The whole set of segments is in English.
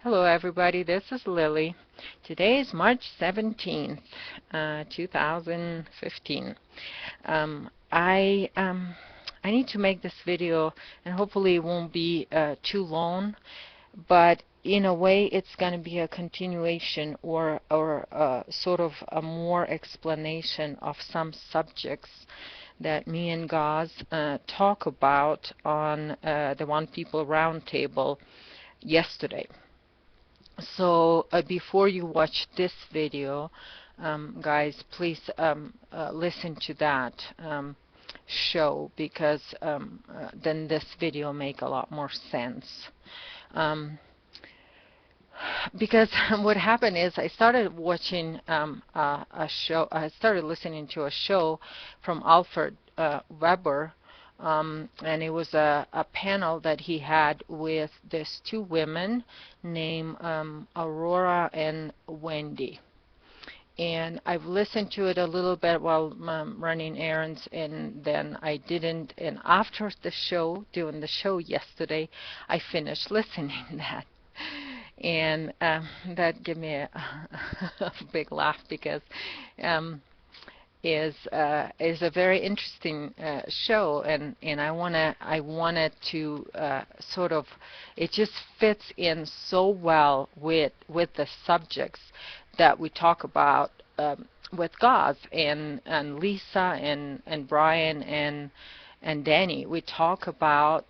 Hello everybody, this is Lily. Today is March 17th, 2015. I need to make this video and hopefully it won't be too long, but in a way it's going to be a continuation or sort of a more explanation of some subjects that me and Gaz talk about on the One People Roundtable yesterday. So before you watch this video, guys, please listen to that show because then this video make a lot more sense. Because what happened is I started watching a show. I started listening to a show from Alfred Webre. And it was a panel that he had with these two women named Aurora and Wendy. And I've listened to it a little bit while running errands, and then I didn't. And after the show, doing the show yesterday, I finished listening to that. And that gave me a big laugh because is a very interesting show, and I wanted to sort of, it just fits in so well with the subjects that we talk about with Gaz and Lisa and Brian and Danny. We talk about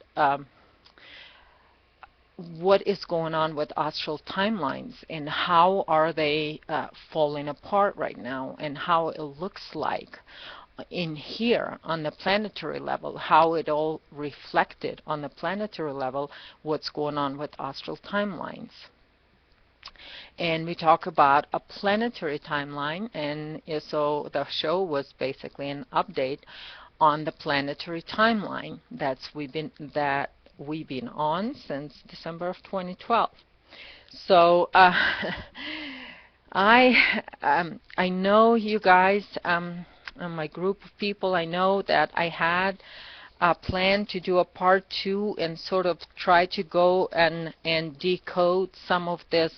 what is going on with astral timelines and how are they falling apart right now, and how it looks like in here on the planetary level, how it all reflected on the planetary level, what's going on with astral timelines. And we talk about a planetary timeline, and so the show was basically an update on the planetary timeline that we've been on since December of 2012. So I know you guys, my group of people, I know that I had a plan to do a part 2 and sort of try to go and decode some of this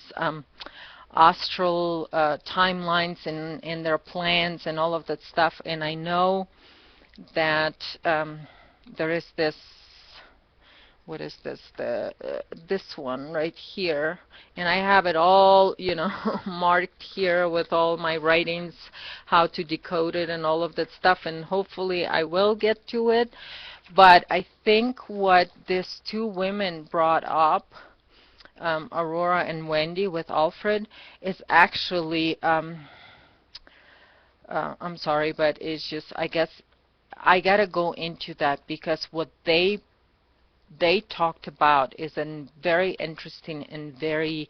astral timelines and their plans and all of that stuff. And I know that there is this, what is this, this one right here, and I have it all, marked here with all my writings, how to decode it and all of that stuff, and hopefully I will get to it. But I think what these two women brought up, Aurora and Wendy with Alfred, is actually I'm sorry, but it's just, I guess I gotta go into that because what they talked about is a very interesting and very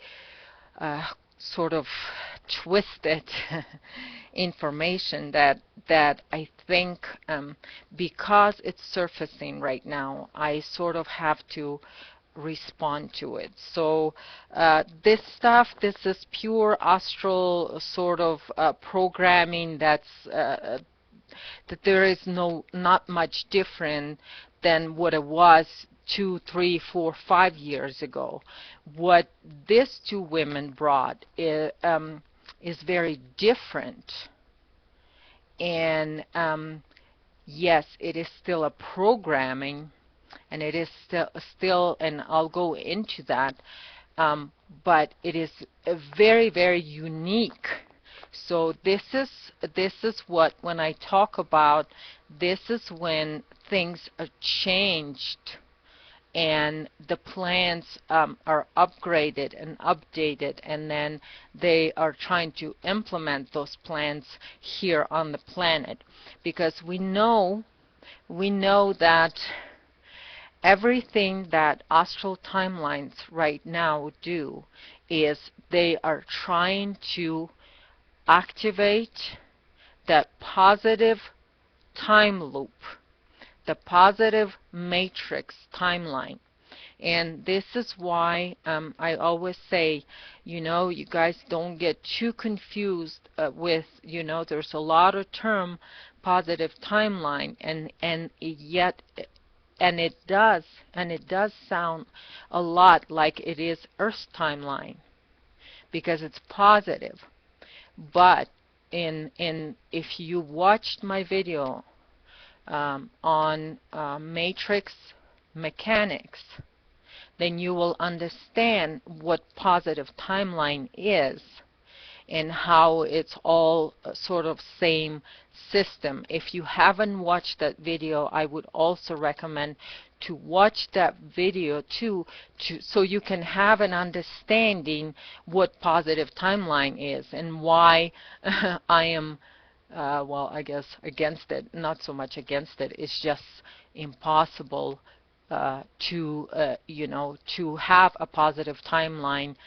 sort of twisted information that I think because it's surfacing right now, I sort of have to respond to it. So this stuff, this is pure astral sort of programming that there is not much different than what it was 2, 3, 4, 5 years ago. What these two women brought is very different. And yes, it is still a programming, and it is still, and I'll go into that, but it is a very, very unique. So this is what, when I talk about, this is when things are changed and the plans are upgraded and updated, and then they are trying to implement those plans here on the planet, because we know that everything that astral timelines right now do is they are trying to activate that positive time loop, the positive matrix timeline. And this is why I always say, you guys don't get too confused with, there's a lot of term positive timeline, and yet it does sound a lot like it is Earth's timeline because it's positive. But if you watched my video on matrix mechanics, then you will understand what positive timeline is and how it's all sort of same system. If you haven't watched that video, I would also recommend to watch that video too, so you can have an understanding what positive timeline is and why I am well, I guess against it. Not so much against it, it's just impossible to have a positive timeline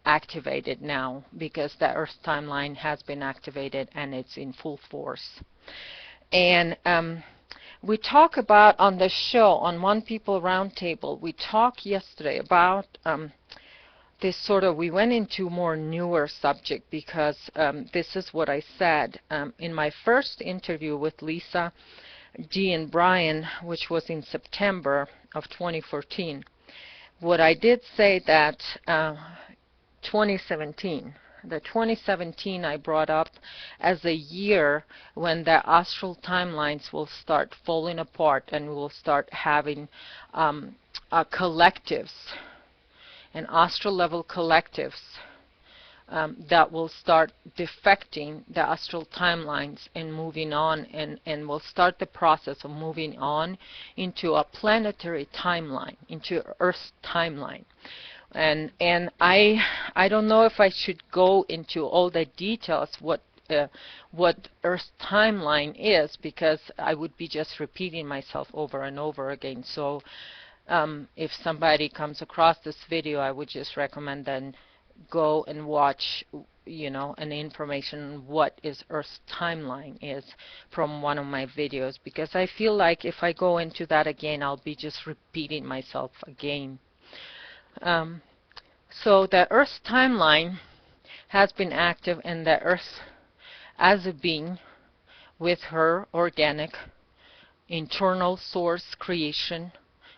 activated now, because the Earth timeline has been activated and it's in full force. And we talk about on the show, on One People Roundtable, we talked yesterday about this sort of, we went into more newer subject because this is what I said in my first interview with Lisa, G, and Brian, which was in September of 2014. What I did say that 2017 I brought up as a year when the astral timelines will start falling apart and we'll start having collectives and astral level collectives that will start defecting the astral timelines and moving on, and will start the process of moving on into a planetary timeline, into Earth's timeline. And I don't know if I should go into all the details what Earth's timeline is, because I would be just repeating myself over and over again. So if somebody comes across this video, I would just recommend then go and watch, an information what is Earth's timeline is from one of my videos, because I feel like if I go into that again, I'll be just repeating myself again. So the Earth's timeline has been active, and the Earth as a being with her organic internal source creation,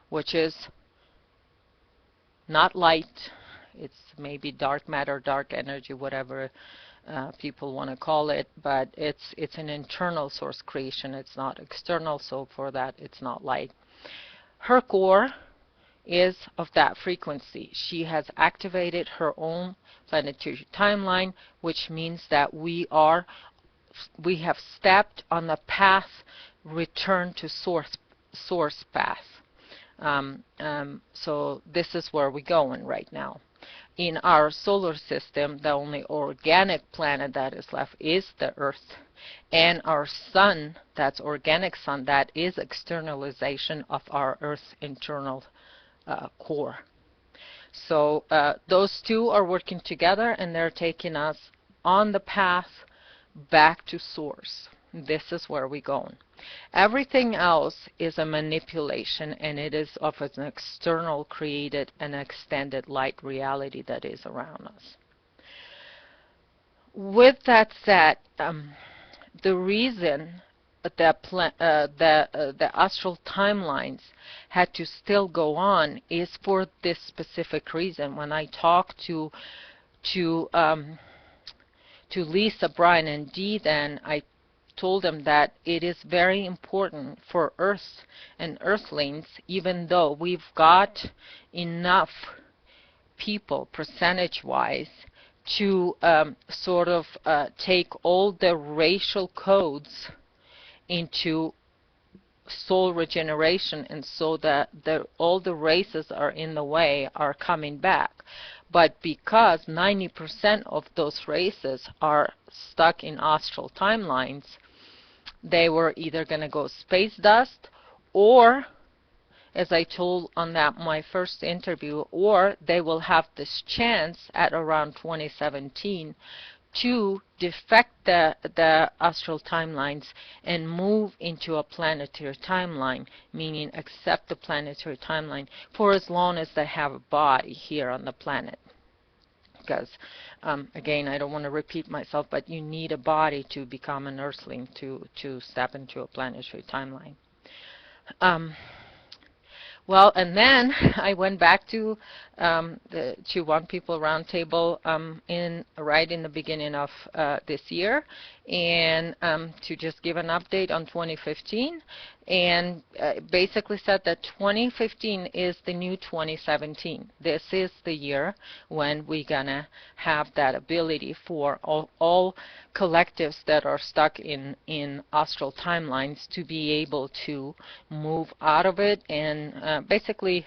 which is not light, it's maybe dark matter, dark energy, whatever people want to call it, but it's an internal source creation, it's not external, so for that it's not light. Her core is of that frequency. She has activated her own planetary timeline, which means that we have stepped on the path return to source path. So this is where we're going right now. In our solar system, the only organic planet that is left is the Earth, and our sun, that's organic sun, that is externalization of our Earth's internal core. So those two are working together, and they're taking us on the path back to source. This is where we're going. Everything else is a manipulation, and it is of an external created and extended light reality that is around us. With that said, the reason the astral timelines had to still go on is for this specific reason. When I talked to Lisa, Brian, and Dee, then I told them that it is very important for Earth and Earthlings, even though we've got enough people percentage-wise to sort of take all the racial codes into soul regeneration, and so that all the races are in the way are coming back. But because 90% of those races are stuck in astral timelines, they were either going to go space dust, or, as I told on that my first interview, or they will have this chance at around 2017 to defect the astral timelines and move into a planetary timeline, meaning accept the planetary timeline for as long as they have a body here on the planet. Because, again, I don't want to repeat myself, but you need a body to become an Earthling, to step into a planetary timeline. Um, Well, and then I went back to the One People Roundtable right in the beginning of this year, and to just give an update on 2015, and basically said that 2015 is the new 2017. This is the year when we're gonna have that ability for all collectives that are stuck in astral timelines to be able to move out of it and basically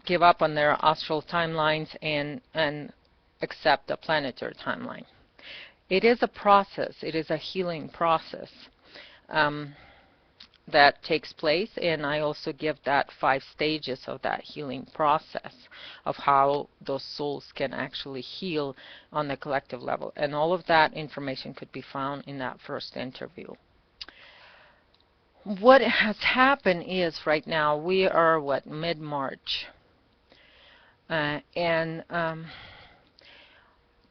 give up on their astral timelines and accept a planetary timeline. It is a process. It is a healing process um, that takes place, and I also give that 5 stages of that healing process of how those souls can actually heal on the collective level. And all of that information could be found in that first interview. What has happened is right now we are mid-March, and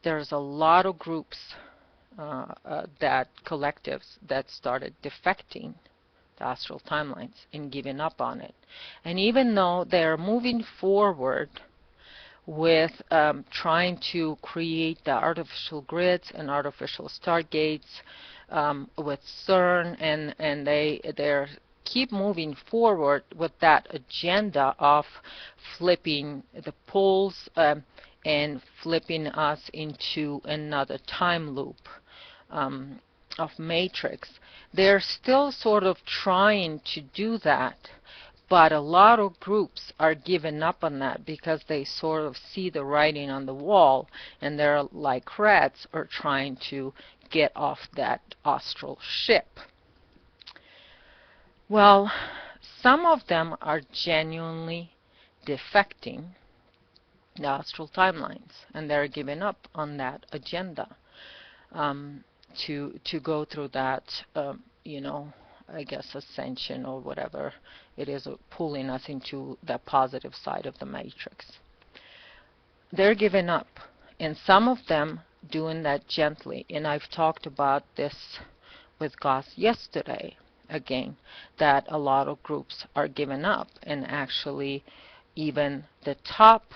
there's a lot of groups collectives that started defecting the astral timelines and giving up on it. And even though they're moving forward with trying to create the artificial grids and artificial stargates with CERN, and they're keep moving forward with that agenda of flipping the poles and flipping us into another time loop of matrix. They're still sort of trying to do that, but a lot of groups are giving up on that because they sort of see the writing on the wall, and they're like rats are trying to get off that astral ship. Well, some of them are genuinely defecting the astral timelines, and they're giving up on that agenda to go through that, I guess ascension or whatever it is, pulling us into the positive side of the matrix. They're giving up, and some of them doing that gently. And I've talked about this with Goss yesterday again, that a lot of groups are giving up, and actually even the top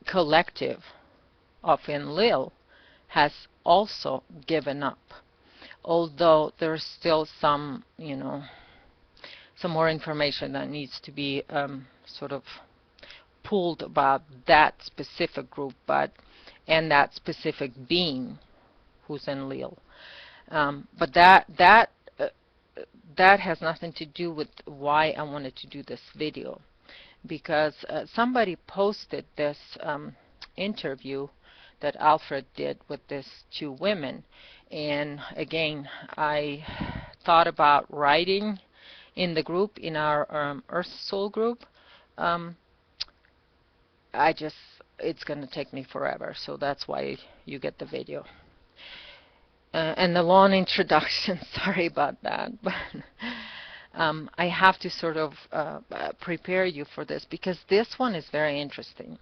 collective of Enlil has also given up, although there's still some more information that needs to be sort of pulled about that specific group, and that specific being who's Enlil. But that has nothing to do with why I wanted to do this video, because somebody posted this interview that Alfred did with these 2 women, and again I thought about writing in the group, in our Earth Soul group. It's going to take me forever, so that's why you get the video. And the long introduction, sorry about that, but I have to sort of prepare you for this, because this one is very interesting.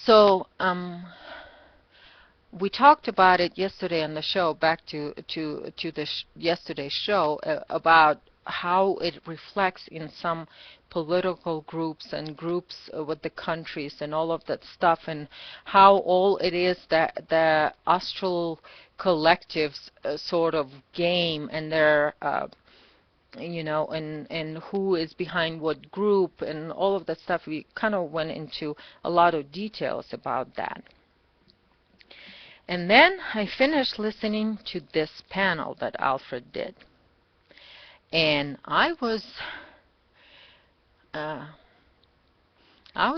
So we talked about it yesterday on the show, back to yesterday's show, about how it reflects in some political groups and groups with the countries and all of that stuff, and how all it is that the astral collectives sort of game, and their and who is behind what group and all of that stuff. We kind of went into a lot of details about that. And then I finished listening to this panel that Alfred did, and I was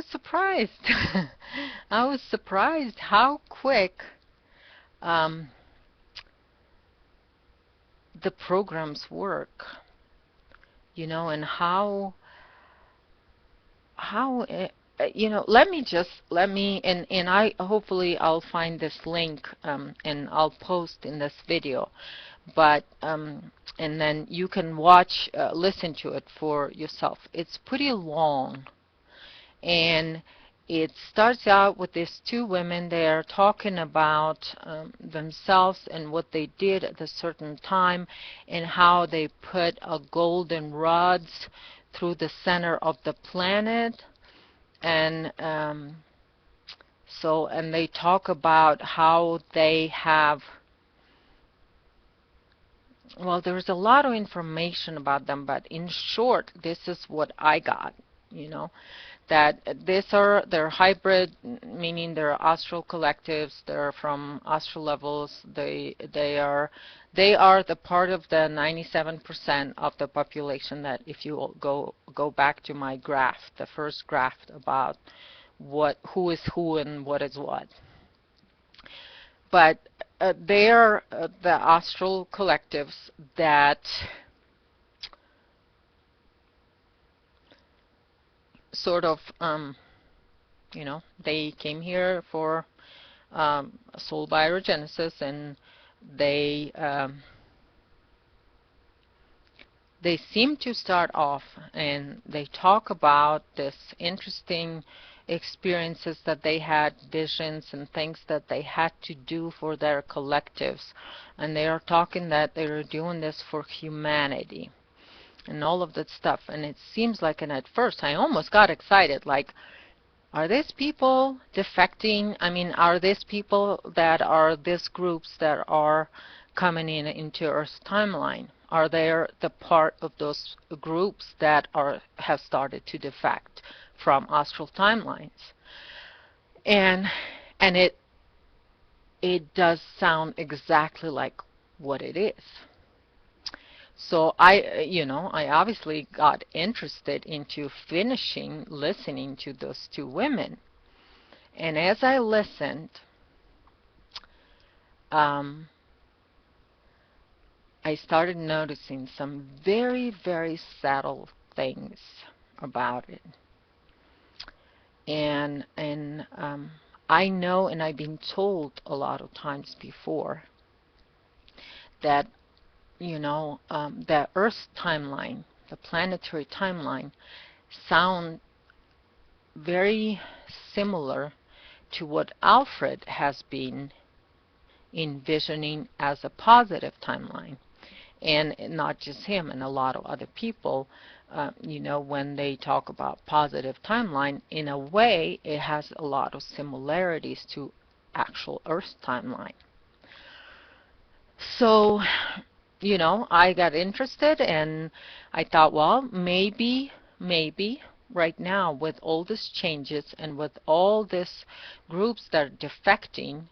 surprised. I was surprised how quick the programs work, and how let me and I hopefully I'll find this link and I'll post in this video, but and then you can listen to it for yourself. It's pretty long, and it starts out with these two women. They are talking about themselves and what they did at a certain time, and how they put a golden rods through the center of the planet. And and they talk about how they have, well, there's a lot of information about them, but in short, this is what I got, you know, that they're hybrid, meaning they're astral collectives. They're from astral levels. They are the part of the 97% of the population that, if you go back to my graph, the first graph about who is who and what is what. But they are the astral collectives that sort of, they came here for soul biogenesis, and they seem to start off, and they talk about this interesting experiences that they had, visions and things that they had to do for their collectives, and they are talking that they are doing this for humanity and all of that stuff. And it seems like, and at first I almost got excited, like, are these people defecting? I mean, are these people that are these groups that are coming into Earth's timeline? Are they the part of those groups that have started to defect from astral timelines? And it does sound exactly like what it is. So I obviously got interested into finishing listening to those two women. And as I listened, I started noticing some very, very subtle things about it. And I know, and I've been told a lot of times before, that the Earth's timeline, the planetary timeline, sound very similar to what Alfred has been envisioning as a positive timeline. And not just him, and a lot of other people, when they talk about positive timeline, in a way it has a lot of similarities to actual Earth timeline. So I got interested, and I thought, well, maybe right now, with all these changes and with all these groups that are defecting,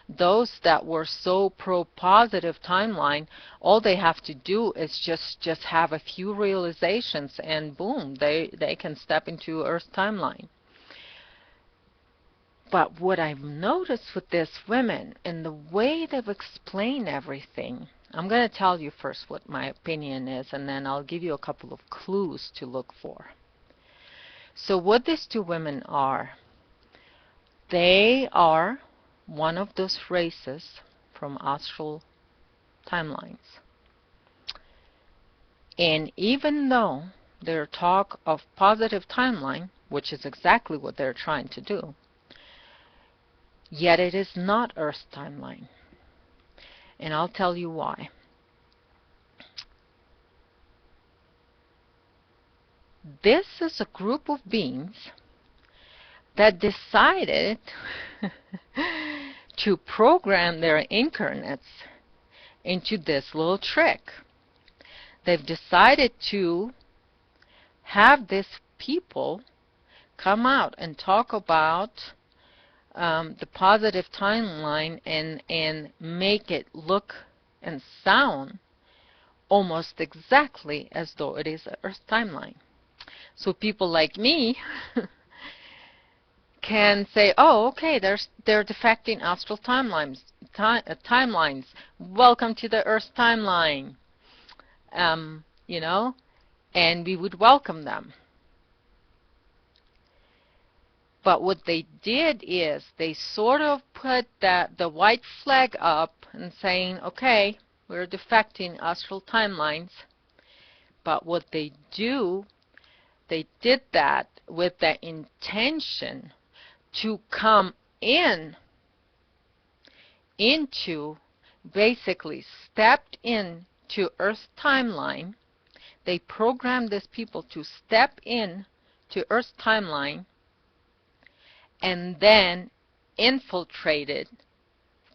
those that were so pro-positive timeline, all they have to do is just have a few realizations, and boom, they can step into Earth's timeline. But what I've noticed with these women and the way they've explained everything, I'm going to tell you first what my opinion is, and then I'll give you a couple of clues to look for. So what these two women are, they are one of those races from astral timelines. And even though their talk of positive timeline, which is exactly what they're trying to do, yet it is not Earth's timeline. And I'll tell you why. This is a group of beings that decided to program their incarnates into this little trick. They've decided to have these people come out and talk about the positive timeline and make it look and sound almost exactly as though it is an Earth timeline. So people like me can say, oh, okay, they're defecting astral timelines. Welcome to the Earth timeline. And we would welcome them. But what they did is they sort of put the white flag up and saying, okay, we're defecting astral timelines. But what they did that with the intention to come into, basically stepped in to Earth's timeline. They programmed these people to step in to Earth's timeline and then infiltrated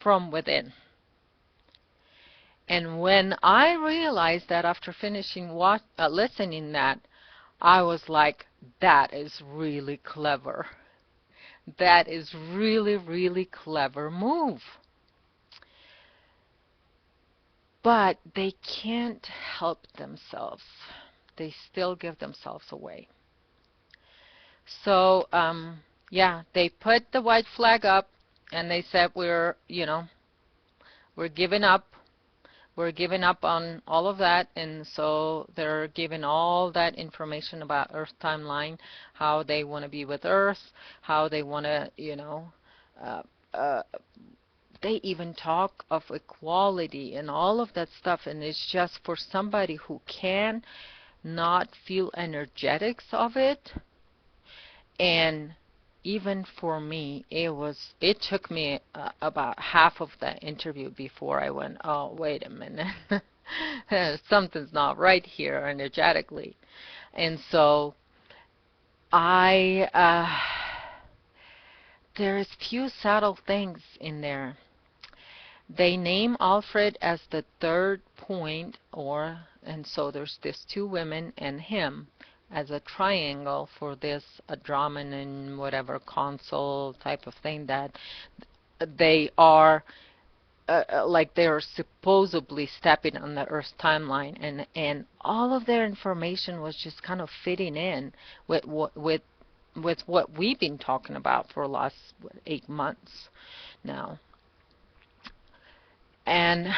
from within. And when I realized that after finishing listening that, I was like, that is really clever. That is really, really clever move. But they can't help themselves. They still give themselves away. So, yeah, they put the white flag up and they said, we're giving up. We're giving up on all of that, and so they're giving all that information about Earth timeline, how they want to be with Earth, how they want to, they even talk of equality and all of that stuff, and it's just for somebody who can not feel energetics of it. And even for me, it took me about half of the interview before I went, oh, wait a minute. Something's not right here energetically. And so there's few subtle things in there. They name Alfred as the third point, and so there's these two women and him as a triangle for this Andromedan whatever console type of thing, that they are like they're supposedly stepping on the Earth timeline, and all of their information was just kind of fitting in with what we've been talking about for the last 8 months now. And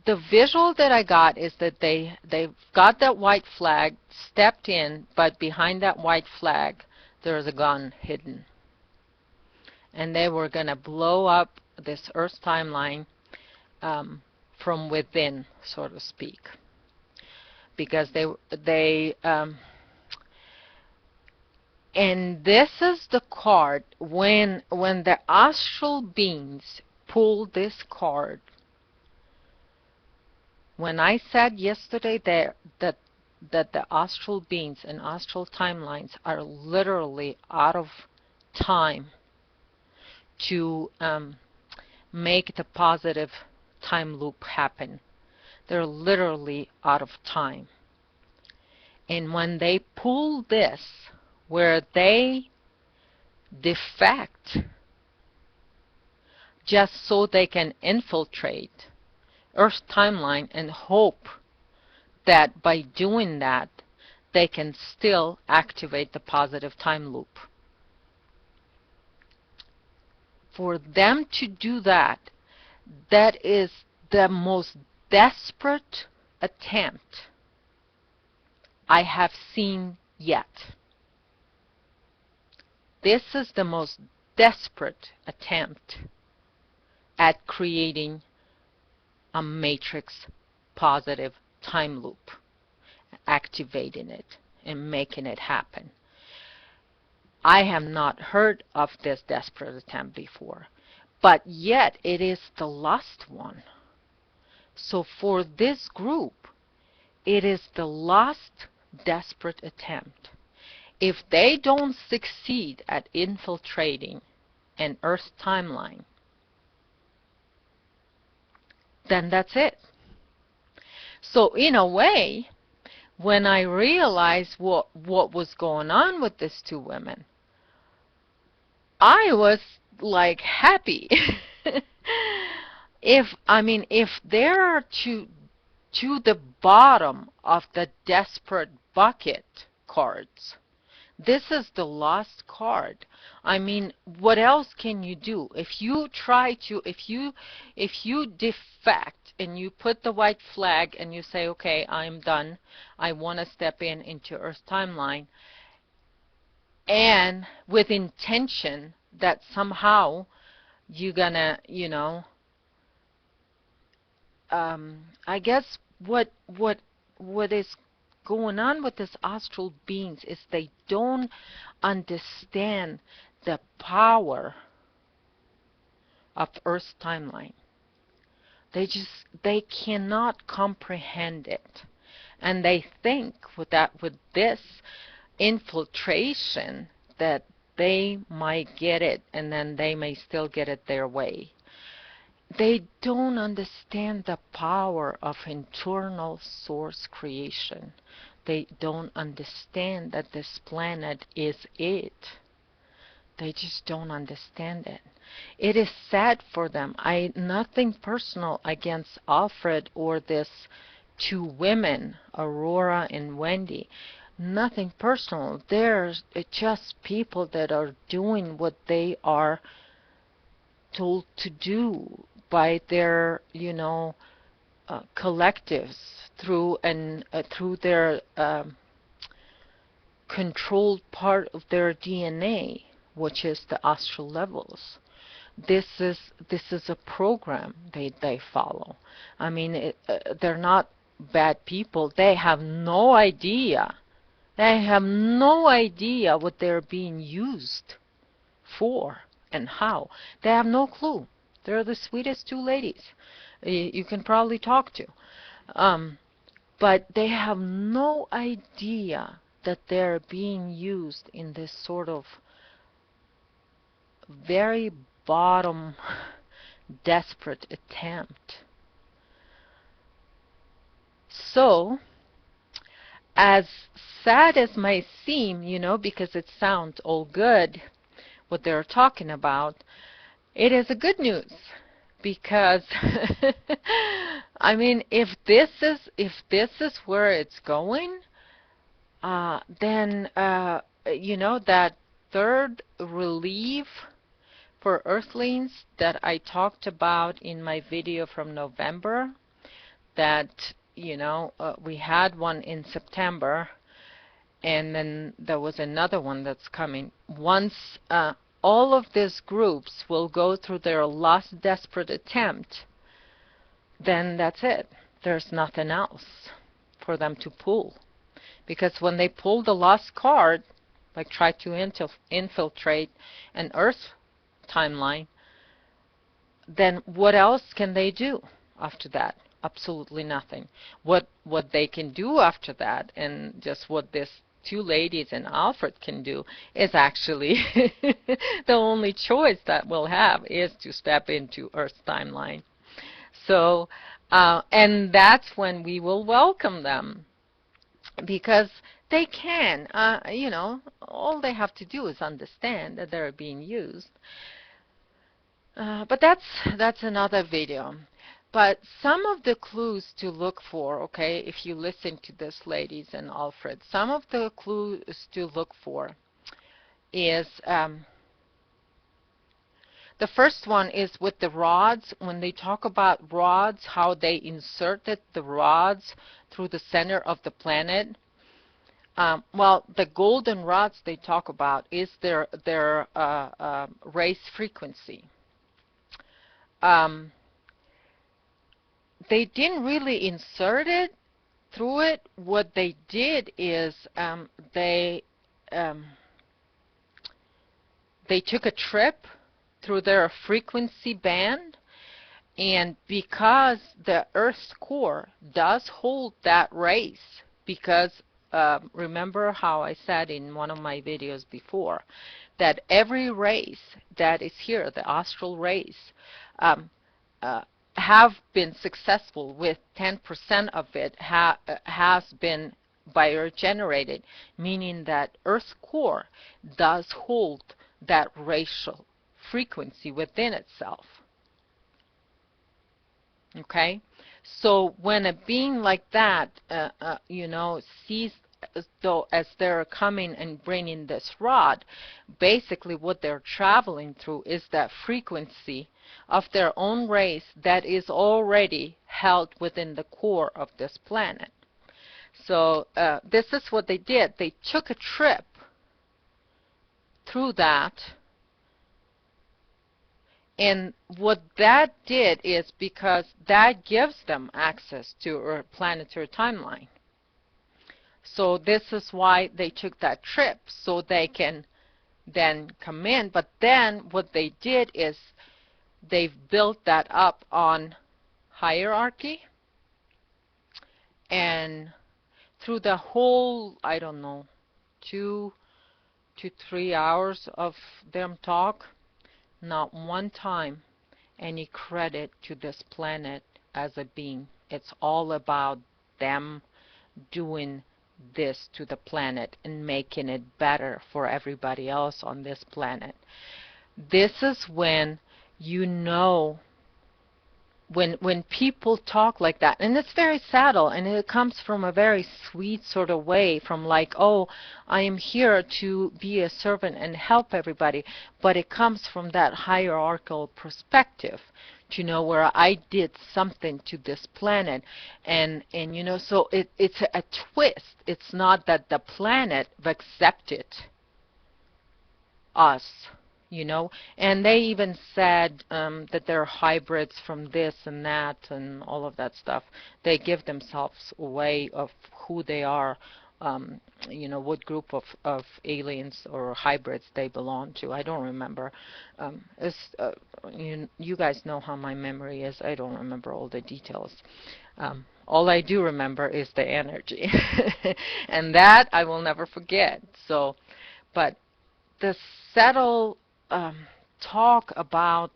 the visual that I got is that they've got that white flag, stepped in, but behind that white flag there's a gun hidden. And they were going to blow up this Earth timeline from within, so to speak. Because and this is the card, when the astral beings pull this card. When I said yesterday that the astral beings and astral timelines are literally out of time to make the positive time loop happen. They're literally out of time. And when they pull this, where they defect just so they can infiltrate Earth's timeline and hope that by doing that they can still activate the positive time loop. For them to do that, that is the most desperate attempt I have seen yet. This is the most desperate attempt at creating a matrix positive time loop, activating it and making it happen. I have not heard of this desperate attempt before, but yet it is the last one. So for this group, it is the last desperate attempt. If they don't succeed at infiltrating an Earth timeline, then that's it. So in a way, when I realized what was going on with these two women, I was like happy. If they're to the bottom of the desperate bucket cards, this is the last card. I mean, what else can you do? If you defect and you put the white flag and you say, okay, I'm done, I want to step into Earth timeline, and with intention that somehow you're gonna, I guess what is going on with these astral beings is they don't understand the power of Earth's timeline. They cannot comprehend it. And they think with this infiltration that they might get it, and then they may still get it their way. They don't understand the power of internal source creation. They don't understand that this planet is it. They just don't understand it. It is sad for them. Nothing personal against Alfred or this two women, Aurora and Wendy. Nothing personal. They're just people that are doing what they are told to do by their, collectives through their controlled part of their DNA, which is the astral levels. This is a program they follow. I mean, they're not bad people. They have no idea. They have no idea what they're being used for and how. They have no clue. They're the sweetest two ladies you can probably talk to. But they have no idea that they're being used in this sort of very bottom, desperate attempt. So, as sad as might seem, because it sounds all good, what they're talking about, it is a good news. Because, I mean, if this is where it's going, then, that third relief for Earthlings that I talked about in my video from November, that, we had one in September, and then there was another one that's coming. Once all of these groups will go through their last desperate attempt, then that's it. There's nothing else for them to pull. Because when they pull the last card, like try to infiltrate an Earth timeline, then what else can they do after that? Absolutely nothing. What they can do after that, and just what this two ladies and Alfred can do, is actually the only choice that we'll have is to step into Earth's timeline. So, and that's when we will welcome them, because they can, all they have to do is understand that they're being used. But that's another video. But some of the clues to look for, okay, if you listen to this, ladies and Alfred, some of the clues to look for is, the first one is with the rods. When they talk about rods, how they inserted the rods through the center of the planet. Well, the golden rods they talk about is their race frequency. They didn't really insert it through it. What they did is they took a trip through their frequency band, and because the Earth's core does hold that race, because remember how I said in one of my videos before that every race that is here, the astral race, have been successful with 10% of it has been biogenerated, meaning that Earth's core does hold that racial frequency within itself. Okay? So when a being like that, sees as they're coming and bringing this rod, basically what they're traveling through is that frequency of their own race that is already held within the core of this planet. So this is what they did. They took a trip through that, and what that did is because that gives them access to a planetary timeline. So this is why they took that trip, so they can then come in. But then what they did is they've built that up on hierarchy, and through the whole, I don't know, 2 to 3 hours of them talk, not one time any credit to this planet as a being. It's all about them doing this to the planet and making it better for everybody else on this planet. This is when you know, when people talk like that, and it's very subtle, and it comes from a very sweet sort of way, from like, oh, I am here to be a servant and help everybody, but it comes from that hierarchical perspective, to know where I did something to this planet, and you know, so it's a twist. It's not that the planet accepted us, you know. And they even said that they're hybrids from this and that and all of that stuff. They give themselves away of who they are, you know, what group of aliens or hybrids they belong to. I don't remember. It's, you guys know how my memory is. I don't remember all the details. All I do remember is the energy. And that I will never forget. So, but the subtle talk about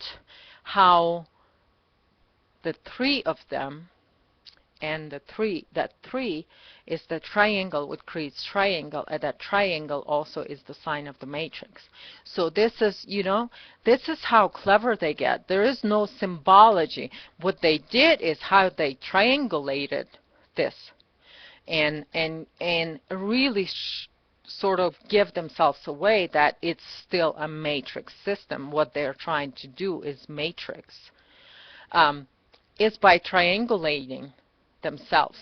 how the three of them, and that three is the triangle, what creates triangle, and that triangle also is the sign of the matrix. So this is, you know, this is how clever they get. There is no symbology. What they did is how they triangulated this, and really sort of give themselves away that it's still a matrix system. What they're trying to do is matrix. Is by triangulating themselves.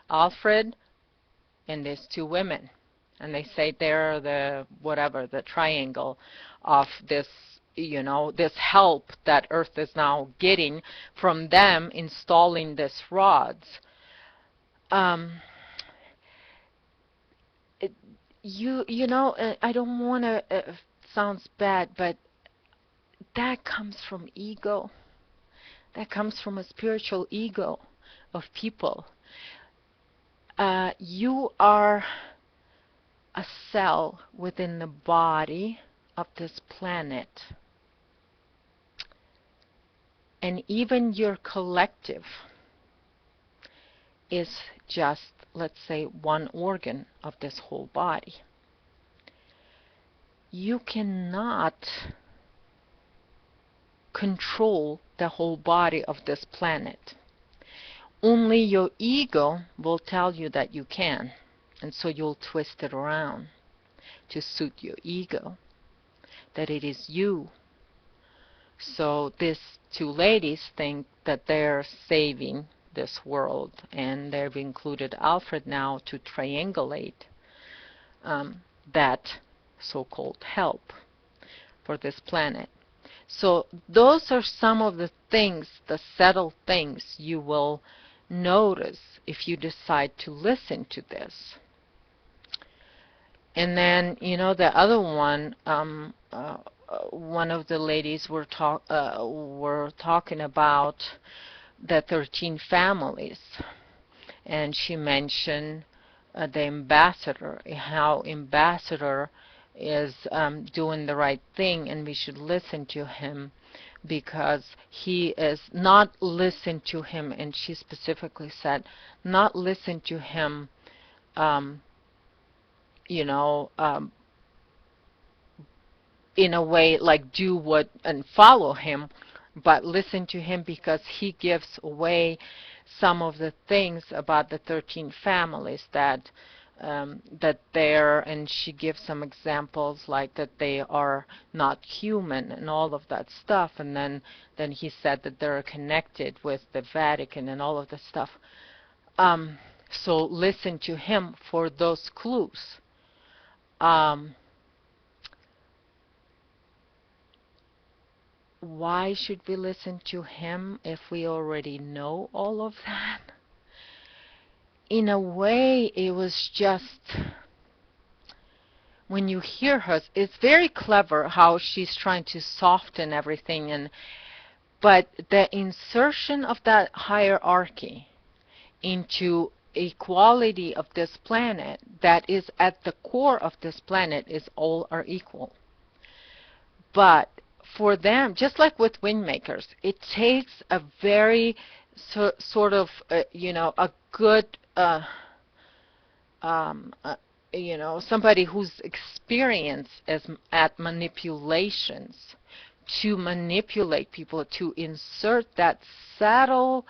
Alfred and these two women. And they say they're the, whatever, the triangle of this, you know, this help that Earth is now getting from them installing these rods. You know, I don't want to, sounds bad, but that comes from ego. That comes from a spiritual ego of people. You are a cell within the body of this planet. And even your collective is just, let's say, one organ of this whole body. You cannot control the whole body of this planet. Only your ego will tell you that you can, and so you'll twist it around to suit your ego, that it is you. So these two ladies think that they're saving this world, and they've included Alfred now to triangulate that so-called help for this planet. So those are some of the things, the subtle things you will notice if you decide to listen to this. And then, you know, the other one, one of the ladies were talking about the 13 families, and she mentioned the ambassador, how ambassador is doing the right thing, and we should listen to him, because he is not listen to him, and she specifically said not listen to him, you know, in a way like do what and follow him, but listen to him because he gives away some of the things about the 13 families that they're, and she gives some examples like that they are not human and all of that stuff, and then he said that they're connected with the Vatican and all of the stuff. So listen to him for those clues. Why should we listen to him if we already know all of that? in a way, it was just, when you hear her, it's very clever how she's trying to soften everything, but the insertion of that hierarchy into equality of this planet, that is at the core of this planet, is all are equal. But for them, just like with windmakers, it takes a very sort of, a good, um, uh, somebody who's experienced at manipulations to manipulate people, to insert that subtle,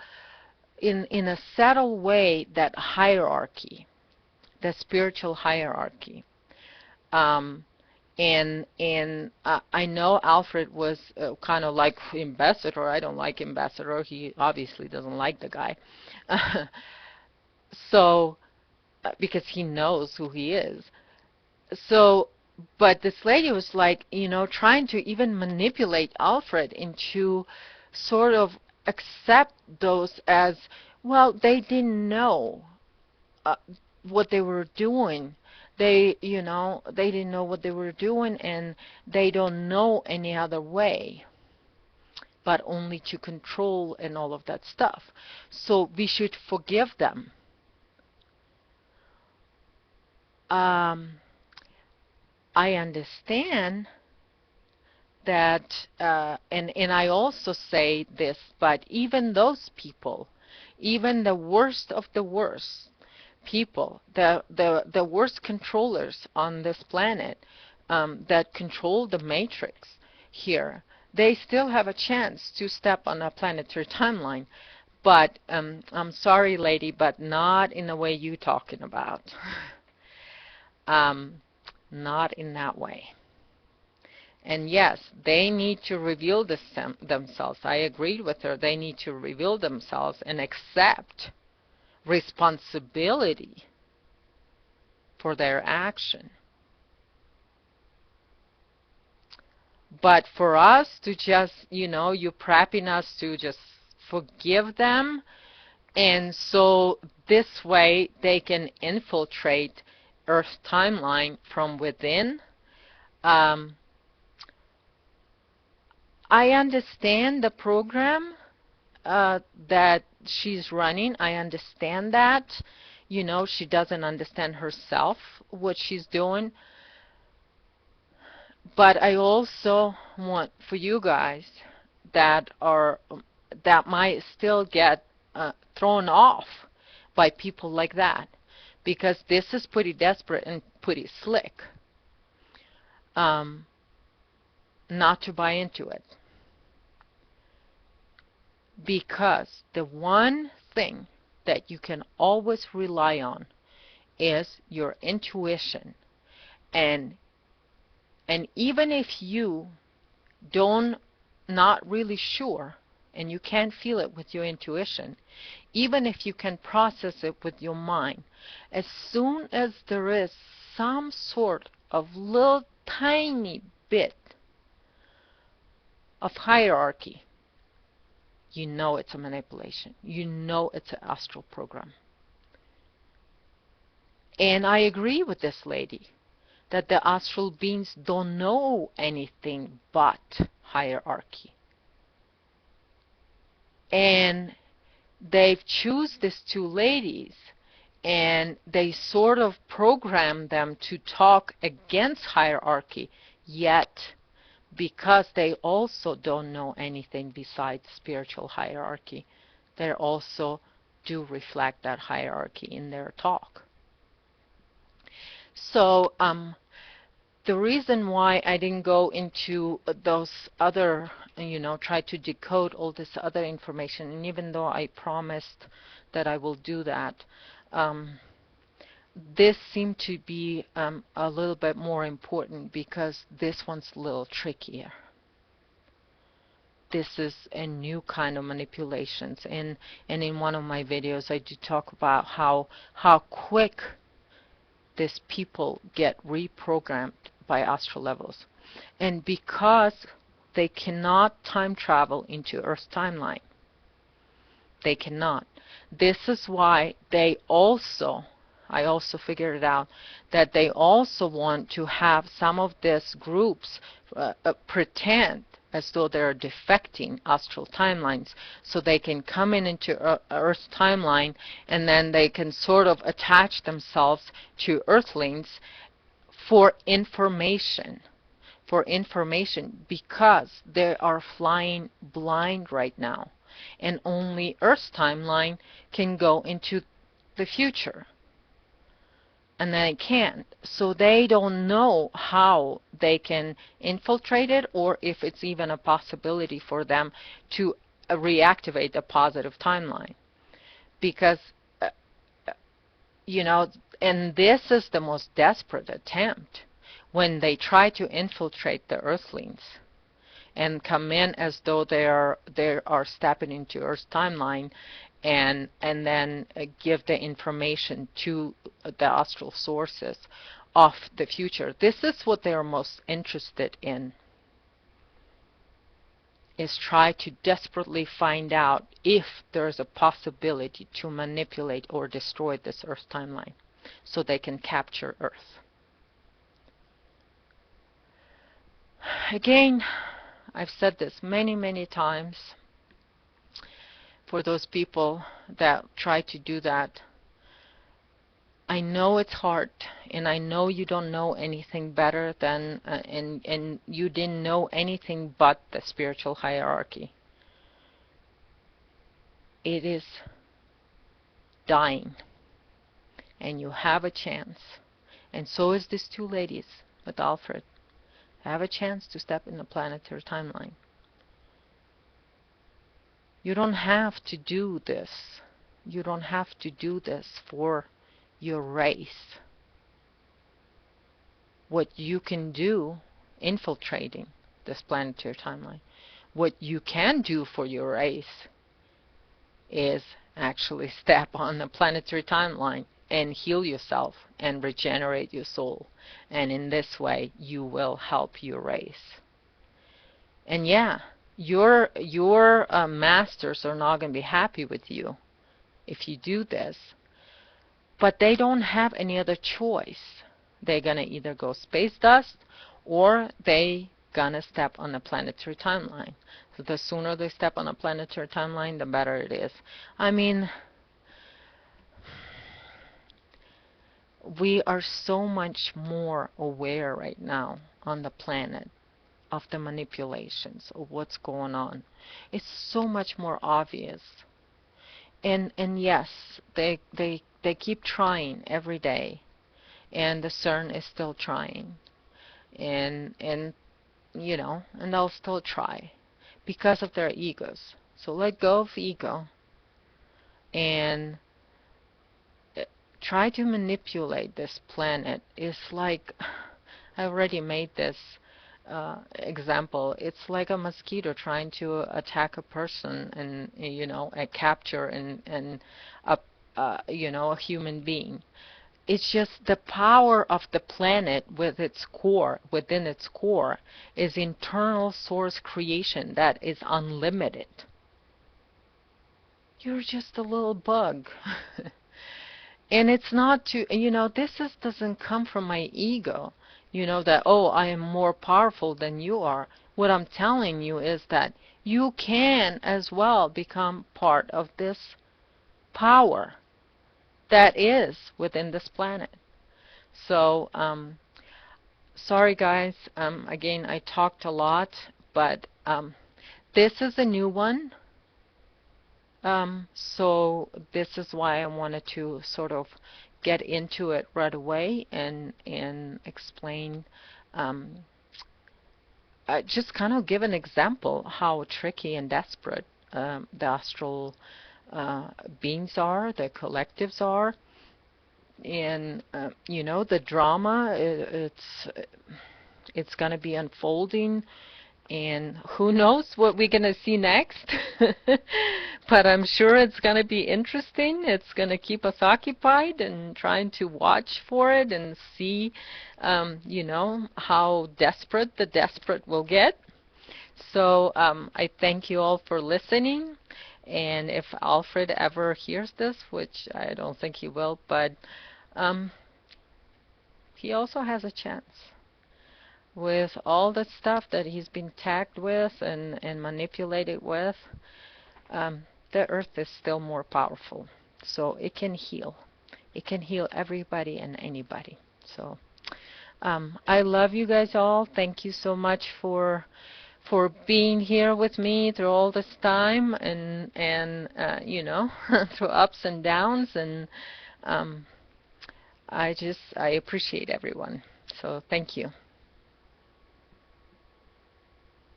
in a subtle way, that hierarchy, the spiritual hierarchy. Um, and I know Alfred was kind of like ambassador. I don't like ambassador. He obviously doesn't like the guy. So, because he knows who he is. So, but this lady was like, trying to even manipulate Alfred into sort of accept those as, well, they didn't know uh, what they were doing. They didn't know what they were doing, and they don't know any other way but only to control and all of that stuff. So we should forgive them. I understand that, and I also say this, but even those people, even the worst of the worst people, the worst controllers on this planet, that control the matrix here, they still have a chance to step on a planetary timeline. But I'm sorry, lady, but not in the way you're talking about. Not in that way. And yes, they need to reveal themselves. I agreed with her. They need to reveal themselves and accept responsibility for their action. But for us to just, you're prepping us to just forgive them, and so this way they can infiltrate Earth's timeline from within. I understand the program that she's running. I understand that. She doesn't understand herself what she's doing. But I also want for you guys that might still get thrown off by people like that, because this is pretty desperate and pretty slick, not to buy into it. Because the one thing that you can always rely on is your intuition. And even if you not really sure, and you can't feel it with your intuition, even if you can process it with your mind, as soon as there is some sort of little tiny bit of hierarchy, it's a manipulation. It's an astral program. And I agree with this lady that the astral beings don't know anything but hierarchy. And they've choose these two ladies, and they sort of program them to talk against hierarchy, yet because they also don't know anything besides spiritual hierarchy, they also do reflect that hierarchy in their talk. So the reason why I didn't go into those other, try to decode all this other information, and even though I promised that I will do that, this seemed to be a little bit more important, because this one's a little trickier. This is a new kind of manipulations, and in one of my videos I do talk about how quick these people get reprogrammed by astral levels. And because they cannot time travel into Earth's timeline, they cannot. This is why I also figured it out, that they also want to have some of these groups pretend as though they're defecting astral timelines, so they can come into Earth's timeline, and then they can sort of attach themselves to Earthlings for information. Because they are flying blind right now, and only Earth's timeline can go into the future, and then it can't. So they don't know how they can infiltrate it, or if it's even a possibility for them to reactivate the positive timeline. Because, you know, and this is the most desperate attempt, when they try to infiltrate the Earthlings and come in as though they are stepping into Earth's timeline, and then give the information to the astral sources of the future. This is what they are most interested in, is try to desperately find out if there's a possibility to manipulate or destroy this Earth timeline so they can capture Earth. Again, I've said this many, many times. For those people that try to do that, I know it's hard, and I know you don't know anything better than, and you didn't know anything but the spiritual hierarchy. It is dying, and you have a chance, and so is these two ladies with Alfred. Have a chance to step in the planetary timeline. You don't have to do this. You don't have to do this for your race. What you can do, infiltrating this planetary timeline, what you can do for your race is actually step on the planetary timeline and heal yourself and regenerate your soul. And in this way, you will help your race. And yeah, your masters are not going to be happy with you if you do this, but they don't have any other choice. They're going to either go space dust, or they gonna step on the planetary timeline. So the sooner they step on a planetary timeline, the better it is. I mean, we are so much more aware right now on the planet of the manipulations of what's going on. It's so much more obvious. And yes, they keep trying every day, and the CERN is still trying, and you know, and they'll still try because of their egos. So let go of ego and try to manipulate this planet. Is like, I already made this example. It's like a mosquito trying to attack a person, and you know, a capture and you know, a human being. It's just the power of the planet with its core, within its core, is internal source creation that is unlimited. You're just a little bug. And it's not to, you know, doesn't come from my ego, you know, that, oh, I am more powerful than you are. What I'm telling you is that you can as well become part of this power that is within this planet. So, sorry guys, again, I talked a lot, but this is a new one. So this is why I wanted to sort of get into it right away and explain, just kind of give an example how tricky and desperate the astral beings are, the collectives are, and you know, the drama, it's going to be unfolding, and who knows what we're going to see next. But I'm sure it's going to be interesting. It's going to keep us occupied and trying to watch for it and see, you know, how desperate the desperate will get. So I thank you all for listening, And if Alfred ever hears this, which I don't think he will, but um, he also has a chance. With all the stuff that he's been tagged with and manipulated with, the earth is still more powerful. So it can heal. It can heal everybody and anybody. So I love you guys all. Thank you so much for being here with me through all this time and you know through ups and downs, and um, I appreciate everyone. So thank you.